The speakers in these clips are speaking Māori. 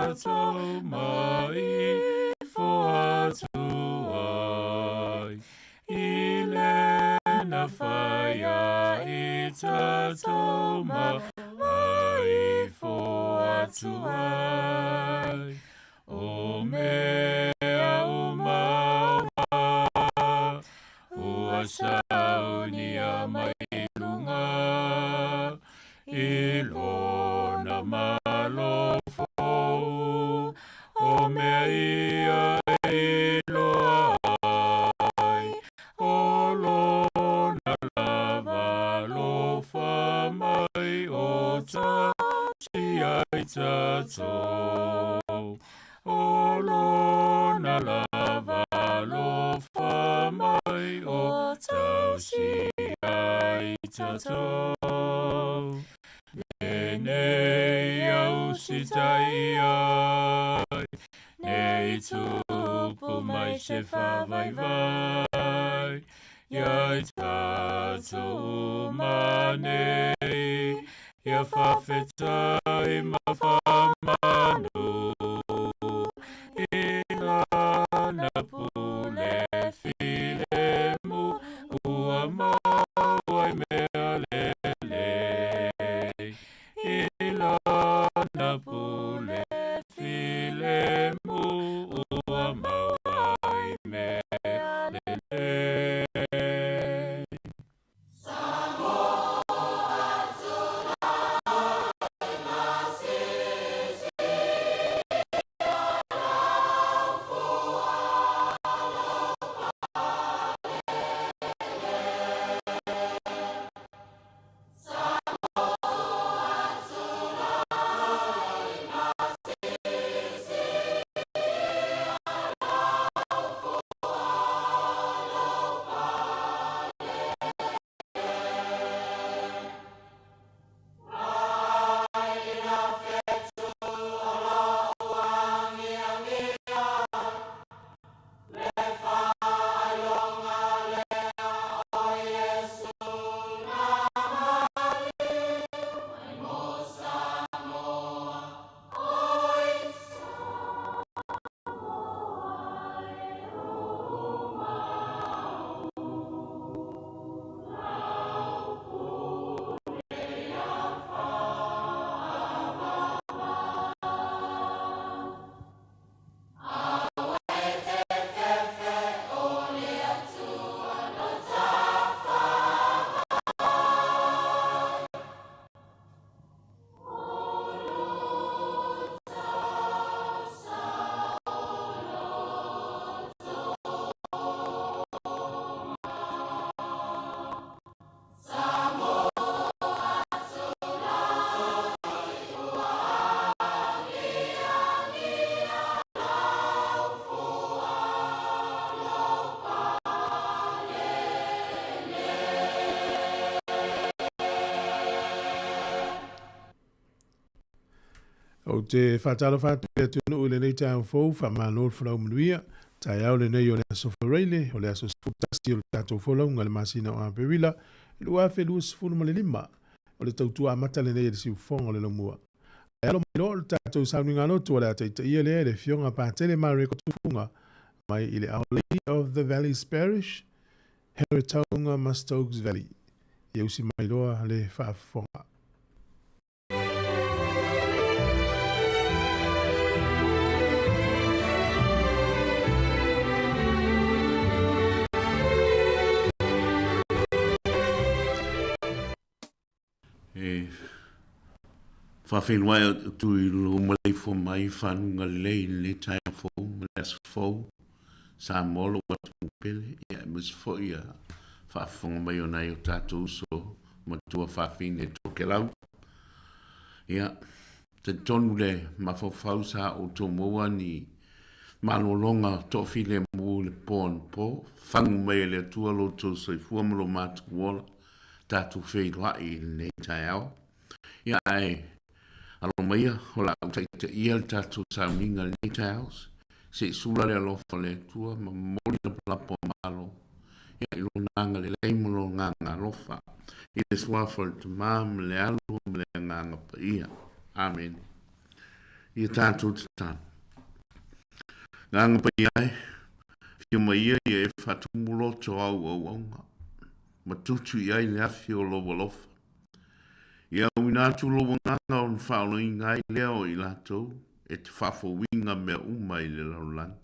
tatou mai fo atuai. I lena whaia I tatou mai fo atuai. O mea o maua, ua saunia mai lunga, I lona malofo, o mea ia I loa ai, o lona lava lofa mai o tasi ai tatou. O lona lava lofa mai o tausi ai tatou. Nei au sitai ai, nei tupu mai se whawaiwai, iai tatou manei, ia whawhetai ma whamanu. Ilana pule filemu ua mawai mea lele. Ilana pule filemu ua mawai mea lele. O te whatalo whatu e tunu ule nei tāu fōu, whamanol whanau manuia, tai au le nei o le aso whareile, o le aso sfutasi o le tātou wholau, ngale masina o Aperila, i lua whelua sifunu ma le lima, o le tautua amata le nei e le siu fonga o le laumua. E alo mai lo le tātou sauni ngano tua le ataita ia le le fionga pātele mare kotufunga, mai i le Our Lady of the Valleys Parish, Heretaunga Mastokes Valley. I usi mai loa le whaafonga. Whawhenua tu I lo malei fo mai whanunga lei le tai fo, malas fo, Sāmoa lo watu pele, ia mus fo ia whaafonga mai o nei o tātou so, matua whawhine toke lau. Ia, te tonu le mawhawhau sa o tō moa ni malolonga tō while mō le pōn pō, whangu mai le tua lo tō soifua malo mātu wola, tātou whei lai nei tai au. Ia ai, alo maia, hola au taita ia le tātou sauninga nei tai au, se sula le alofa le tua, ma moli na palapo malo. Ia ilo nanga le leimolo nganga alofa, I le swafa le tamam le alu le nganga pa ia. Amen. I tātou te tāna. Nganga pa iai, whio mai ia i e whatumulo to au aunga. Matutu iai le afi o lowa lofa. Ia winatu lowa nganga on whaolo i ngai leo i latou, e te whafo winga mea umai le laulang.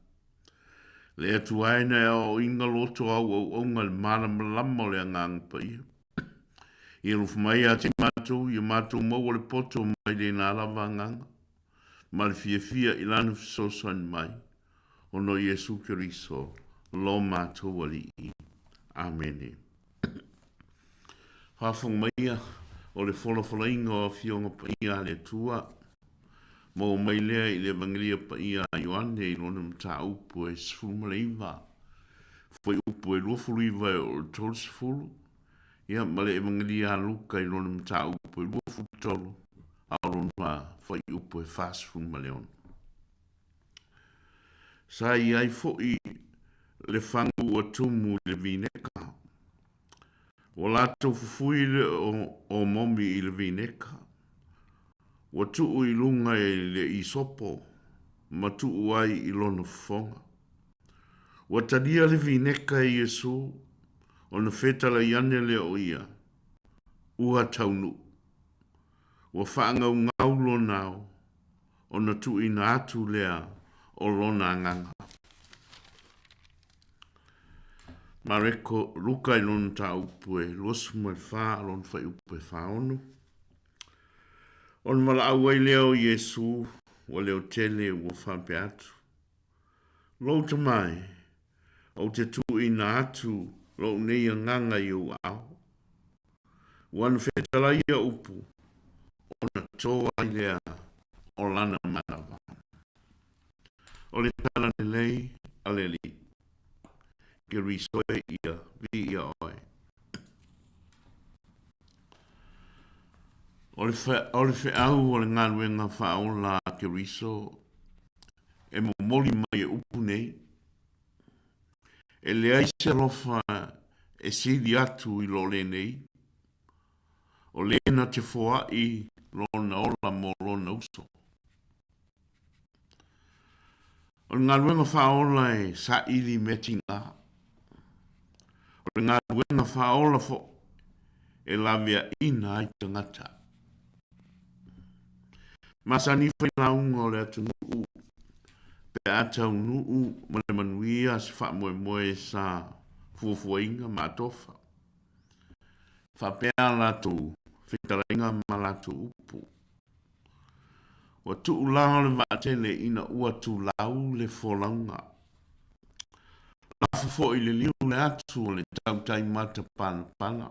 Le atu aina e o inga loto au aunga le mana malama o le nganga pa ia. Ia rufu mai a te mātou, ia mātou mau le poto mai le nā lava nganga. Ma le fia i lana fisosan mai. Ono Yesu Kiriso, lo mātou ali i. Amen. Whafong maia, o le whola inga o fionga pa ia le tua. Mo mai lea i le evangelia pa ia Ioane i lona mta upu e sfulma le iwa. Foi upu e luafulu iwa e o le tolu sfulu. Ia ma le evangelia Luka i lona mta upu e luafulu tolu. Aolona foi upu e sfulma le ona. Sa iai foi le fangu o tumu le vineka. O lato fufui o momi i le vineka. O tuu i lunga e le isopo. Ma tuu ai i lona fonga. O tadia le vineka e Yesu. O na fetala iane le o ia. Ua taunu. O whaanga ngau lo nao. O na tuu i na atu lea. O lona nganga. Mareko luka i lona ta upu e losu mai wha lona whai upu e wha onu. On mala awai leo Yesu o leo tele o whampe atu. Lo te mai o te tu i na atu lo nei a nganga i o au. Wan whetala ia upu o na toa i lea o lana manawa. O le tala ne lei aleli. Ke risoe ia vi ia oe. O le whe au o le ngaruenga whao la ke riso e mo moli mai e upu nei. E le aise lofa e sili atu i lo le nei. O le na te foa i lona ola mo lona uso. O le ngaruenga whao la e sa ili metinga. O le ngaruenga whao la fo e la vea ina ai tangata. Masani whai launga o le atu nuu. Pe atau nuu ma le manuia si wha moe sa fuafuainga ma tofa. Wha pea latu whitarainga ma latu upu. Wa tuu lao le vaatele ina ua tu lau le folaunga. Lafu fo i le liu le atu o le tautai mata pana.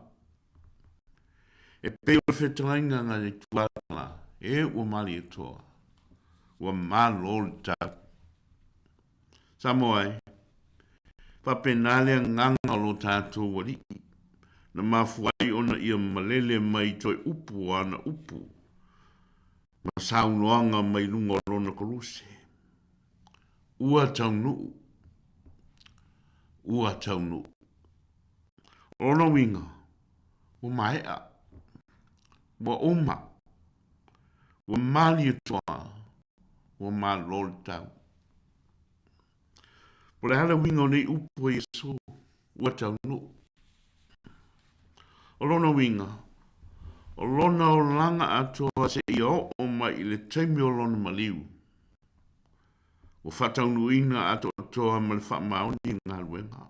E peo le whitarainga nga le tuatala. E ua mali e toa. Ua malo le tau. Sāmoa e. Papenale nganga lo tātou wari. Na mafuai ona ia malele mai toi upu ana upu. Ma saunoanga mai lunga lona koruse. Ua taunu. Ua taunu. Ona winga. Ua maea. Ua oma. Ua mali e toa. Ua malo le tau. O le hala winga o nei upo Yesu, ua taunu. O lona winga, o lona o langa atoa se ia o mai i le taimi o lona maliu. O whataunu ina atoa ma le whamaoni ngā luenga.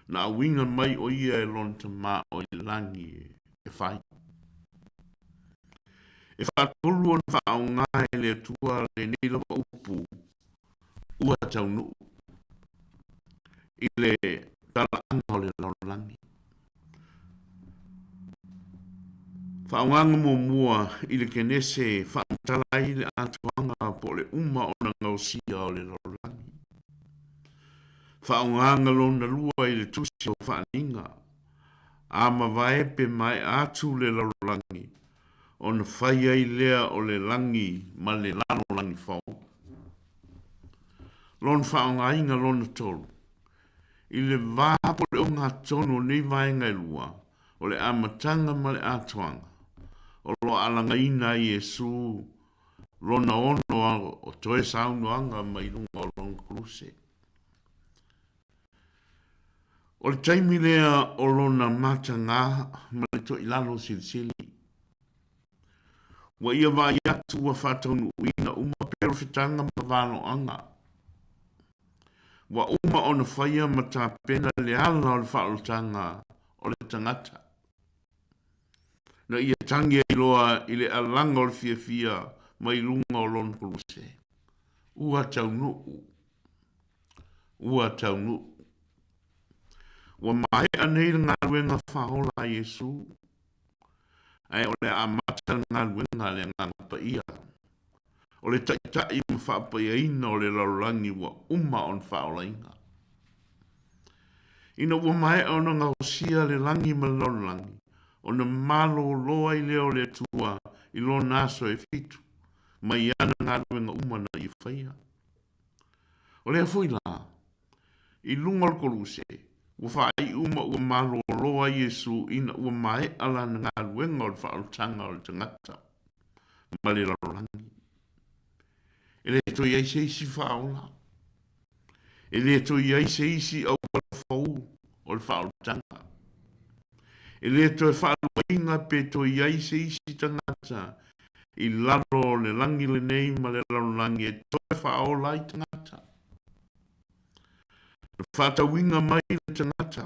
Na winga mai o ia e lona ta mā o i langi e whai. E whatolu on whao ngā e le tua le neila wa upu, ua taunu. I le tala anga o le laulangi. Whaonganga mo mua i le kenese whaamtala i le atuanga po le uma o na ngausia o le laulangi. Whaonganga lona lua i le tusi o whaaninga. Ama vaepe mai atu le laulangi. O na whaia i lea o le langi ma le lano langi whao. Lon whaonga inga lona tolu. I le vāpo le o ngā tono nei vaenga i lua, o le amatanga ma le atuanga, o lo alanga ina i Yesu, lona ono o toe saunoanga mai lunga o lona kruse. O le taimi lea o lona matanga ma le to ilalo silisili. Wa ia vai atu wa whātaunu uina uma perfitanga ma valo anga. Wa uma ona whaia ma tā pena le ala o le whaolotanga o le tangata. Na ia tangi e loa i le alanga o le fia mai lunga o lon kruse. Ua taunu. Ua taunu. Wa mai anei ngā ruenga whaola Yesu. Ai o le amata ngā ruenga le ngā pa ia. O le taitai ma whaapa ia ina o le laurangi wa on whaola inga. Ina wa mai ona ngā hosia le langi ma laurangi. O na malo loa i leo le tua i lo naso e fitu. Mai ana ngā ruenga umana i whaia. O le fuila. I lunga o koruse. Ua whaai uma ua malo loa Yesu ina ua mai ala ngā ruenga o le whaoltanga o le tangata. Ma le laurangi. E le to iai se isi whaola. E le to iai se isi au whau o le whaoltanga. E le to e whaoinga pe to iai se isi tangata. I laro le langi le nei ma le laurangi e to e whaola i tangata. Fata winga mai le tangata.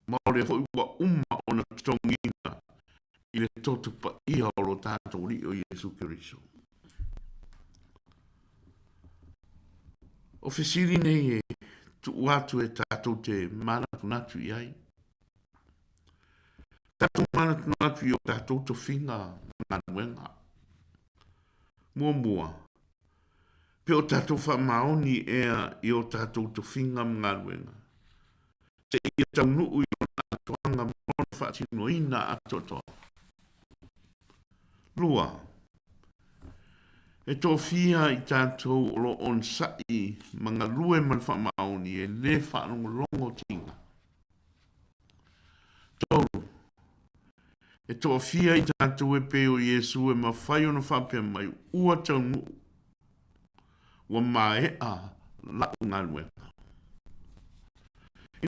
Maore fo ua ona tongina. I le totu pa ia o lo tātou ri o Yesu Kiriso. O fesiri nei e tu watu e tātou te mana tunatu iai. Tātou mana tunatu i o tātou to whinga manuenga. Mua. Pe o tātou whamaoni ea i o tātou to whinga manuenga. Te ia taunu ui o nātuanga mona whaatino ina atoto. Lua. E tō fia i tātou o lo on sai mga lue man whamaoni e le whaanongo longo tinga. Tōru. E tō fia i tātou e peo Yesu e mawhai o na whapea mai ua taunu. Wa mai a lau ngā luenga.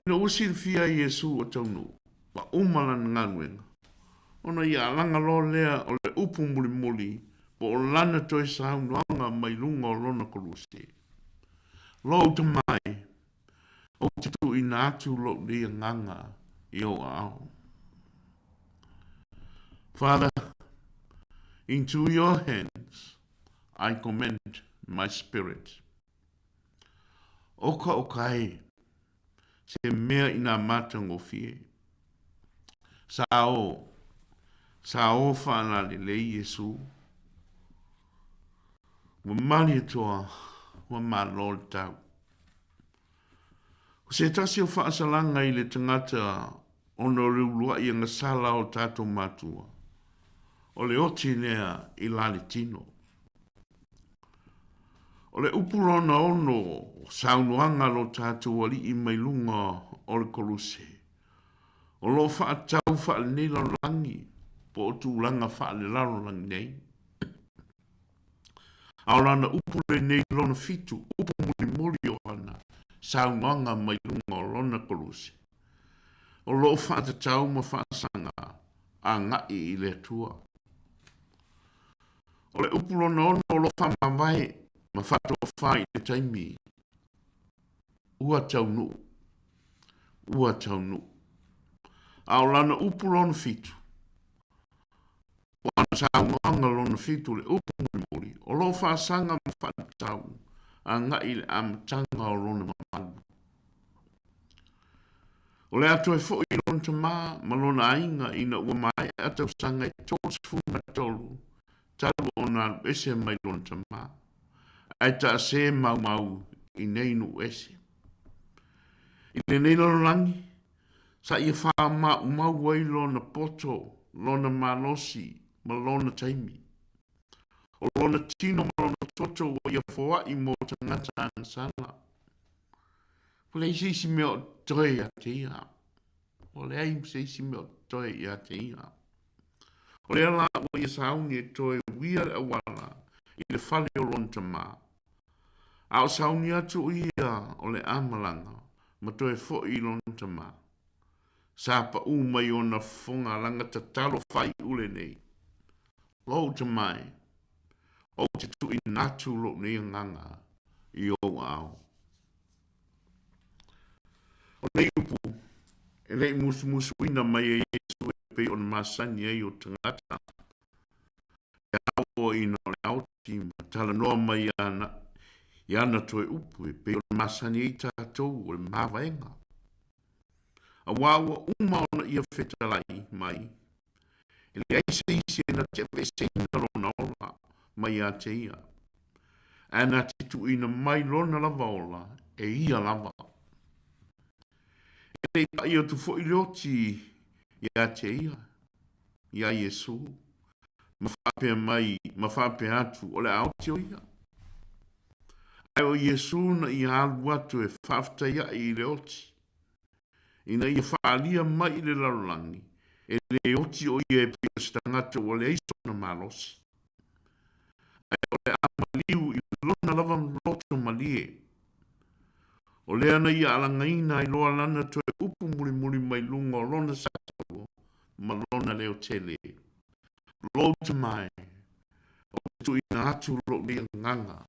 Ina usi fia Yesu o taunu. Wa umalan ngā luenga. Ona ia alanga lo lea o le upu muli. Po o lana toi saunuanga mai lunga o lona koruse. Lo te mai. O te tu ina atu lo lia nganga i o ao. Father, into your hands I commend my spirit. Oka okai, se mea ina matango fie. Sao whana le lei Yesu. Wa mani toa, wa malol tau. Se tasi o whaasalanga i le tangata ono riulua i anga sala o tato matua. O le oti lea i lali tino. O le upurona ono saunuanga lo tātou wali i mai lunga o le koruse. O lo whaatau whaalnila langi po o tūlanga whaalelaro langi nei. Aorana upure nei lona fitu, upu muli o hana, saunuanga mai lunga o lona koruse. O lo whaatatau ma whaasanga a ngai i le tua. O le upurona ono o lo whamawai ma whato whai te taimi. Ua taunu. Aolana upulona fitu. Wana saunoanga lona fitu le upumuri. O lo whaasanga ma whatau. A ngai le amatanga o lona mamalu. O le ato e fo i lona tama ma lona ainga ina ua mai atau sanga i tos funa tolu. Talu o nā ese mai lona tama. Ai ta se mau i nei nu ese. I le nei lona langi, sa ia wha mau wai lona poto, lona malosi, ma lona taimi. O lona tino ma lona toto wa ia whoa i mo tangata ansala. Pule isi meo toi a te ia. O le aim se isi meo toi a te ia. O le ala wa ia saungi e toi wia le awala. I le whale o lon ta mā. A o sauni atu ia o le amalanga. Ma toe fo I lon ta mā. Sa pa u mai o na fonga langa ta talo whai ule nei. Lo ta mai. O te tu I natu lo nei nganga. I o au. O nei upu. E nei musu ina mai e Yesu e pei o na masani e o tangata. E au ina o le auti ma tala noa mai ana. I ana toe upu e pei o na masani e tātou o le mawaenga. A wawa umaona ia whetalai mai. E le aise isi e na te vesena lona ola mai a te ia. Ana te tu ina mai lona lava ola e ia lava. E le pa ia tu fo I leoti ia te ia. Ia Yesu. Mawhapea mai, mawhapea atu o le aoti o ia. Ai o Yesu na I alu atu e whafta ia I leoti. Ina ia whaalia mai le lalangi. E le oti o ia e pia stangata o le eiso na malosi. Ai o le amaliu I lona lava loto malie. O le ana ia alangaina I loa lana toe upu muli mai lunga o lona sato. Ma lona leo tele. Lota mai. O tu ina atu lo le nganga.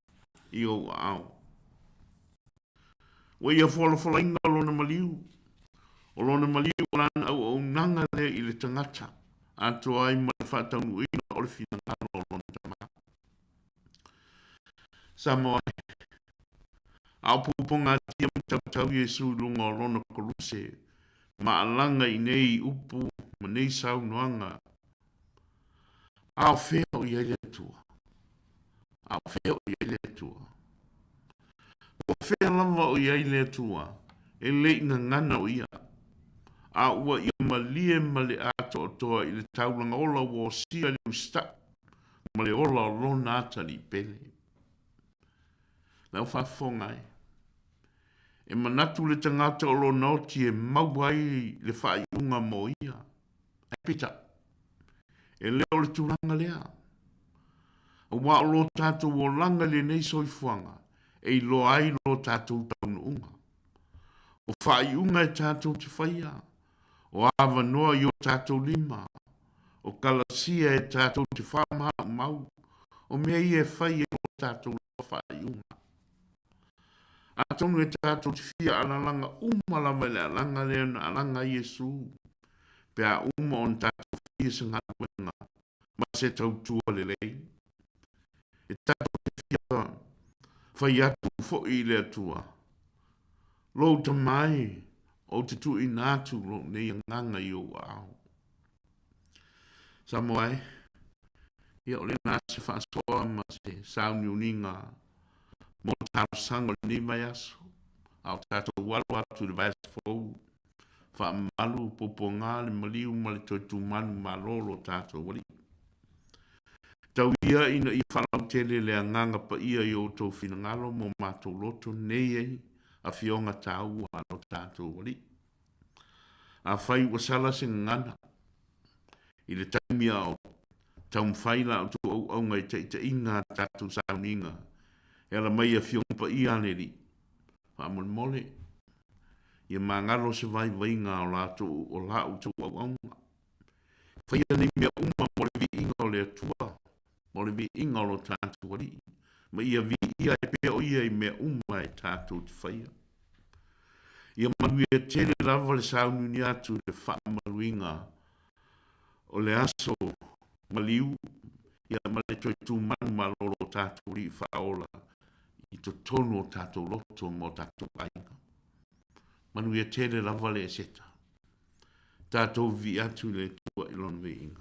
I o au. O ia fola inga lona maliu. O lona maliu o lana au nanga le I le tangata. Ato ai ma le whatau ina o le fina ngalo o lona tama. Sāmoa. Au puponga tia tau Yesu lunga o lona koluse. Ma alanga I nei upu ma nei sau noanga. Au feo I ele tua. Au feo I ele tua. O feo lava o I ele tua. E leina ngana o ia. A ua I malie ma le ato o toa I le taulanga ola o sia le usta. Ma le ola o lona ata li pele. Lau whafongai. E manatu le tangata o lona oti e mauai le whaiunga mo ia. E pita. E leo le tūranga lea. A wā o lo tātou o langa le nei soifuanga. E lo ai lo tātou taunu unga. O whaiunga e tātou te whaia. O awa noa I o tātou lima. O kalasia e tātou te whamaha mau. O mea I e whai e o tātou lo whaiunga. A tonu e tātou te whia alalanga umalama le alanga lea na alanga Yesu. Pea uma on tātou whia sa ngā wenga. Ma se tau tua le lei. E tātou te whia whai atu fo I le atua. Lo ta mai o te tu I nātu lo nei nganga I o au. Sāmoa e. Ia o le nāse whaasoa ma se sauni uninga. Mo tātou sango ni mai aso. Au tātou walu atu le vaisa fōu. Wha malu popo ngā le maliu ma le toi tu manu ma lolo tātou wali. Tau ia ina I whalau tele le anganga pa ia I o tau whina ngalo mo mātou loto nei ei a fionga tāu alo tātou wali. A whai wasala se ngana. I le taimia o tau mwhaila o tu au ngai te inga tātou sauninga. E ala mai a fionga pa ia neri. Wha mole. Ia mangalo se vai vainga o lato o lau tu au nga. Whaia ni mea uma mo le vi inga o le atua. Mo le vi inga o lo tātou wari. Ma ia vi ia e pea o ia I mea uma e tātou te whaia. Ia manu e tere lava le saunu ni atu le wha maruinga. O le aso maliu. Ia ma le toi tu manu ma lolo tātou ri whaola. I to tono tātou loto mo tātou ainga. Manu ia tere lava le seta. Tātou vi atu le tua ilon ve inga.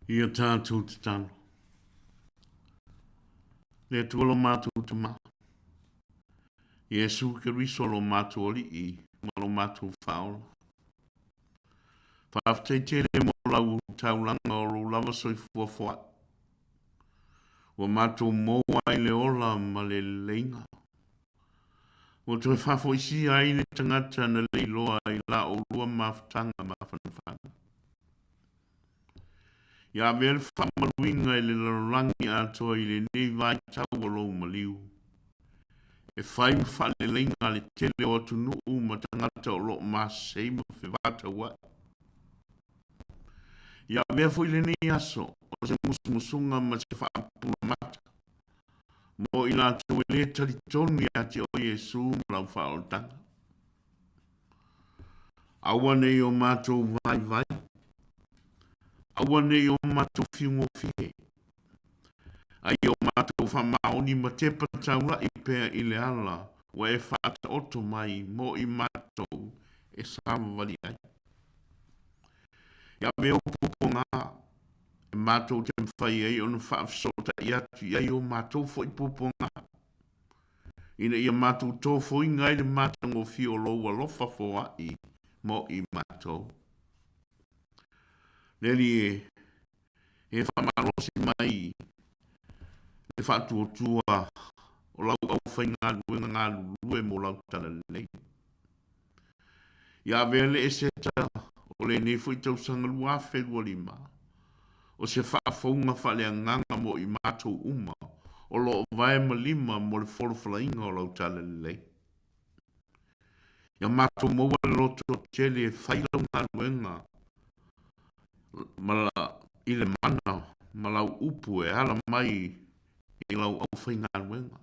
Ia tātou te tano. Le tuolo mātou te mā. Iesu ke riso lo mātou oli I. Ma lo mātou whaola. Whaaftai tere mo lau taulanga o lo lava soi fuafua. Wa mātou moa I le ola ma le leinga. Wa toi whafo isi ai le tangata na leiloa I la o lua mawhtanga mawhanwhana. Ia vele whamaluinga I le larangi atoa I le nei vai tau o lo maliu. E whai mwhale leinga le tele o atu nuu ma tangata o lo masei ma whiwata wa. Ia vele fo I le nei aso o se musumusunga ma se whaapula mata. Mo I la tau e le talitonu I ati o Yesu ma lau whaoltanga. Awa nei o mātou vai vai. Awa nei o mātou whiungo whie. Ai o mātou whamaoni ma te pataula I pēr I le ala. Wa e whaata oto mai mo I mātou e Sāmoa ai. Ia me o pupo ngā. E mātou te mwhai ei o na whaafsota I atu. Ia o mātou fo I pupo ngā. Ina ia mātou tō fo I ngai le mātango whio loa lofa fo ai mo I mātou. Neri e whamalosi mai e whatuotua o lau au whai ngā lue mo lau tala nei. Ia vele e seta o le ne fui tau sangalua whenua lima. O se whaafonga whalea nganga mo I mātou uma o lo vai ma lima mo le wholofalainga o lau tala nei. Ia mātou maua loto tele e whailau ngā luenga. Mala I le mana, malau upu e ala mai I lau au whai ngā luenga.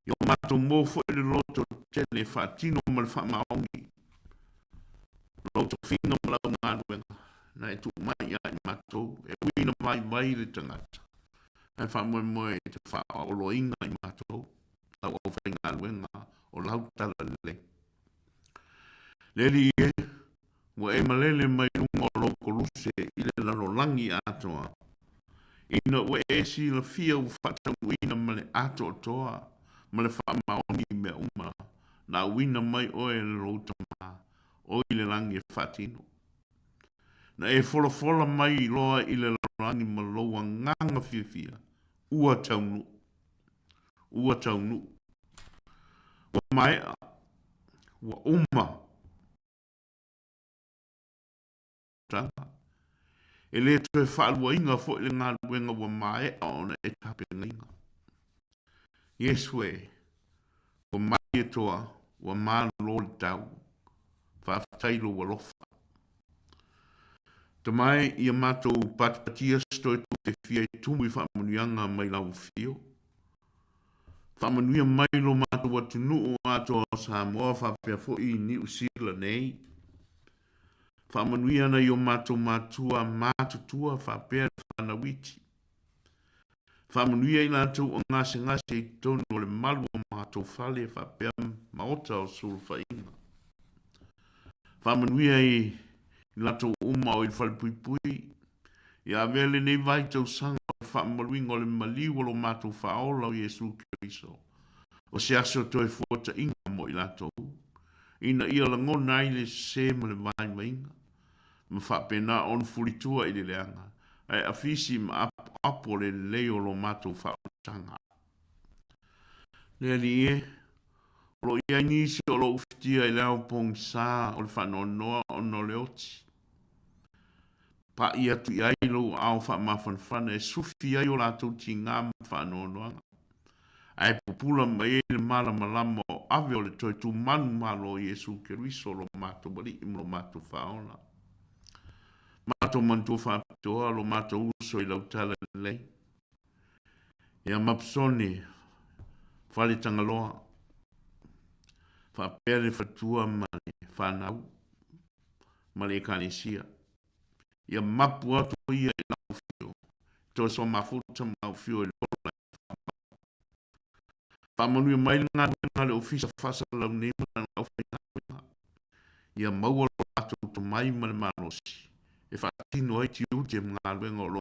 Ia mātou mō fo le loto tele whaatino ma le whamaongi. Loto whinga malau ngā luenga. Na e tu mai ia I mātou, e wina mai le tangata. E whamoe moe te wha o lo inga I mātou. Lau au whai ngā luenga o lau tala le. Leli e, wa e malele mai lunga o loko luse I le larolangi atoa. Ina wa e si la fia u whata uina ma le ato toa, ma le whamaoni me uma, na uina mai oe le rota maa, o I le langi e whatino. Na e fola mai loa I le larolangi ma loa nganga fia, ua taunu. Wa mai wa uma, e le toe whaalua inga fo I le ngā luenga wa mae aona e tape inga. Yeswe, wa mai e toa, wa maa lori tau, whaaftailo wa lofa. Tamai I a mātou patipatia stoi tu te fia I tumu I whaamanuianga mai lau fio. Whaamanuia mai lo mātou atu nuu atoa Sāmoa whapea fo I ni usila nei. Whaamanuia na I o mātou mātua mātutua whapea whanawiti. Whaamanuia I nātou o ngase I tonu o le malu o mātou whale whapea maota o suru whainga. Whaamanuia I nātou uma o I whale pui pui. Ia vele nei vai tau sanga o whaamaluinga o le maliu o lo mātou whaola o Iesu Keriso. O se aso toi fota inga mo I nātou. Ina ia la ngona I le se ma le vai mainga. Ma whapena on fulitua I le leanga. Ai afisi ma apo le leo lo mātou whaotanga. Lea li e, lo ia nisi o lo uftia I leo pong sā o le whanonoa o no leoti. Pa ia tu I ailo au whamawhanwhana e sufi ai o lātou ti ngā whanonoa. Ai pupula mai le mala malama o ave o le toi tu manu malo o Iesu Keriso lo mātou bali imo lo mātou whaona. Mātou mantua whapitoa lo mātou uso I lau tala lei. Ia mapsone, whale tangaloa, whapere whatua male whanau, male kanesia. Ia mapu atu ia I lau fio, to so mafuta mau fio I lola. Whamanui mai ngā le ofisa whasa lau nema na lau whainga. Ia maua lo atu to mai male malosi. e whaatino ai ti uti e mga luenga o